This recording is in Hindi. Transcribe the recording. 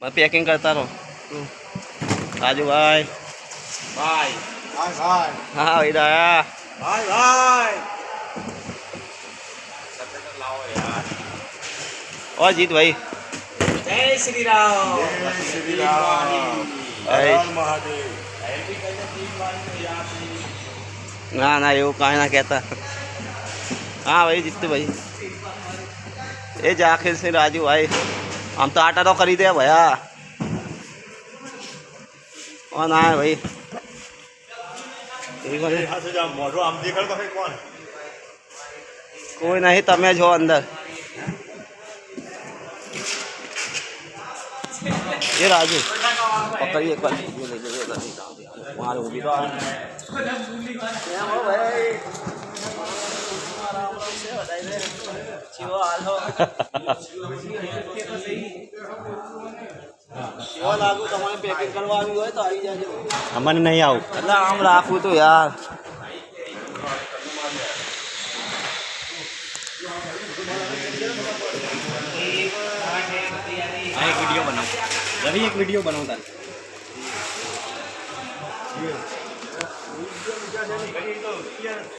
मैं पैकिंग करता रहो राजू भाई। भाई भाई भाई हाँ इधर आया भाई भाई लाओ यार। और जीत भाई जय श्री राम। जय श्री राम। हर हर महादेव। ना ना એવું કાંઈ ના કહેતા। हाँ भाई जीतू भाई ये जाखिर से राजू भाई हम तो आटा तो खरीदे भैया और ना है भाई यहाँ से जाओ मोटो हम देख रहे हैं कौन कोई नहीं तमें जो अंदर ये राजू पकड़िए एक बार ये ले लीजिए वहाँ वो भी तो लागू તમારે પેકિંગ કરવા આવી હોય તો આવી જાજો અમને નહીં આવું એટલે આમ રાખવું તો યાર એક વિડીયો બનાવ રવિ એક વિડીયો બનાવતા